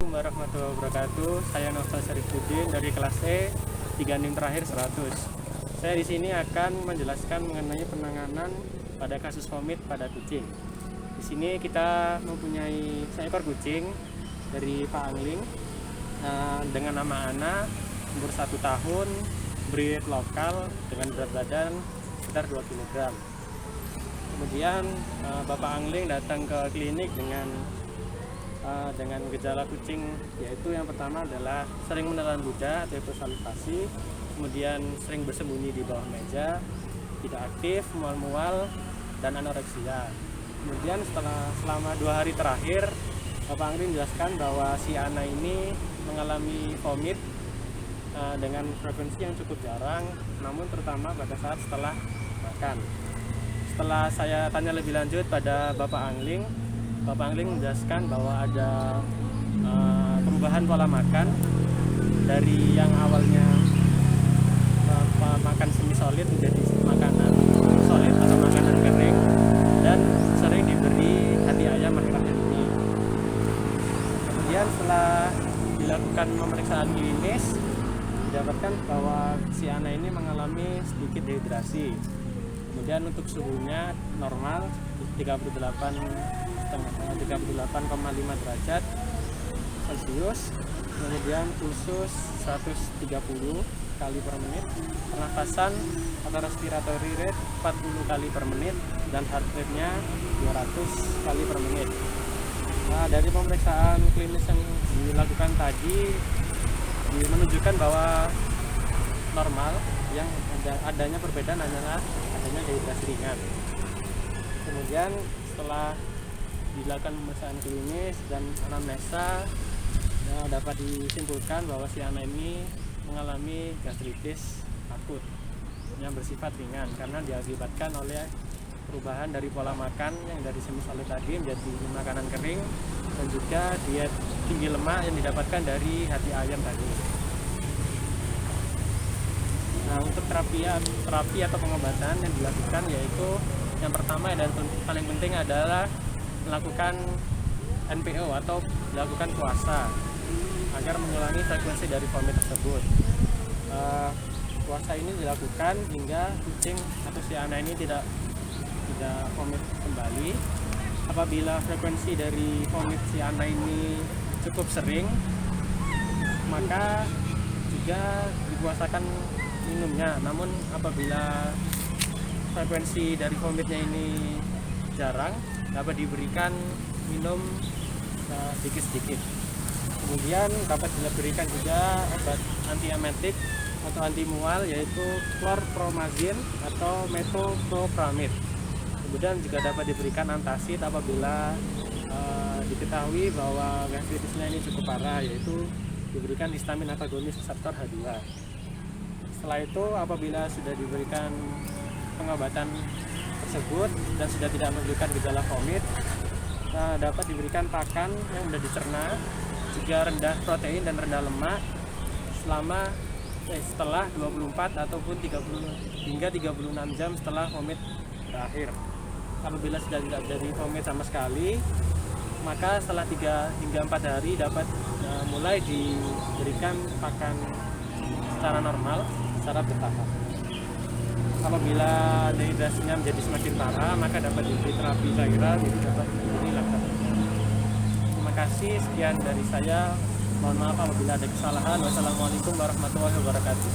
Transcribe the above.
Assalamualaikum warahmatullahi wabarakatuh. Saya Nofsal Syarifuddin dari kelas E 3 NIM terakhir 100. Saya di sini akan menjelaskan mengenai penanganan pada kasus vomit pada kucing. Di sini kita mempunyai seekor kucing dari Pak Angling dengan nama Ana, umur 1 tahun, breed lokal dengan berat badan sekitar 2 kg. Kemudian Bapak Angling datang ke klinik dengan gejala kucing, yaitu yang pertama adalah sering menelan ludah atau salivasi, kemudian sering bersembunyi di bawah meja, tidak aktif, mual-mual, dan anoreksia. Kemudian selama 2 hari terakhir, Bapak Angling menjelaskan bahwa si Ana ini mengalami vomit dengan frekuensi yang cukup jarang, namun terutama pada saat setelah makan. Setelah saya tanya lebih lanjut pada Bapak Angling menjelaskan bahwa ada perubahan pola makan dari yang awalnya makan semi solid menjadi makanan solid atau makanan kering, dan sering diberi hati ayam akhir-akhir ini. Kemudian setelah dilakukan pemeriksaan klinis, didapatkan bahwa si Ana ini mengalami sedikit dehidrasi. Kemudian untuk suhunya normal 38,5 derajat Celcius, kemudian pulsus 130 kali per menit, pernafasan atau respiratory rate 40 kali per menit, dan heart rate-nya 200 kali per menit. Nah, dari pemeriksaan klinis yang dilakukan tadi menunjukkan bahwa normal, yang adanya perbedaan hanyalah adanya dehidrasi ringan. Kemudian setelah dilakukan pemeriksaan klinis dan anamnesa, dapat disimpulkan bahwa si Ana ini mengalami gastritis akut yang bersifat ringan karena diakibatkan oleh perubahan dari pola makan yang dari semi solid tadi menjadi makanan kering, dan juga diet tinggi lemak yang didapatkan dari hati ayam tadi. Nah, untuk terapi atau pengobatan yang dilakukan yaitu yang pertama dan paling penting adalah melakukan NPO atau dilakukan puasa agar mengurangi frekuensi dari vomit tersebut. Puasa ini dilakukan hingga kucing atau si Ana ini tidak vomit kembali. Apabila frekuensi dari vomit si Ana ini cukup sering, maka juga dipuasakan minumnya. Namun apabila frekuensi dari vomitnya ini jarang, dapat diberikan minum sedikit-sedikit. Kemudian dapat diberikan juga obat antiemetik atau anti mual, yaitu chlorpromazine atau metoclopramid. Kemudian juga dapat diberikan antacid apabila diketahui bahwa gastritisnya ini cukup parah, yaitu diberikan histamin antagonis reseptor H2. Setelah itu, apabila sudah diberikan pengobatan tersebut dan sudah tidak menunjukkan gejala vomit, dapat diberikan pakan yang sudah dicerna, juga rendah protein dan rendah lemak setelah 24 ataupun 30 hingga 36 jam setelah vomit berakhir. Apabila sudah tidak terjadi vomit sama sekali, maka setelah 3 hingga 4 hari dapat mulai diberikan pakan secara normal, secara bertahap. Apabila dehidrasinya menjadi semakin parah, maka dapat diberi terapi cairan, itu dapat diberi laktatif. Terima kasih, sekian dari saya. Mohon maaf apabila ada kesalahan. Wassalamualaikum warahmatullahi wabarakatuh.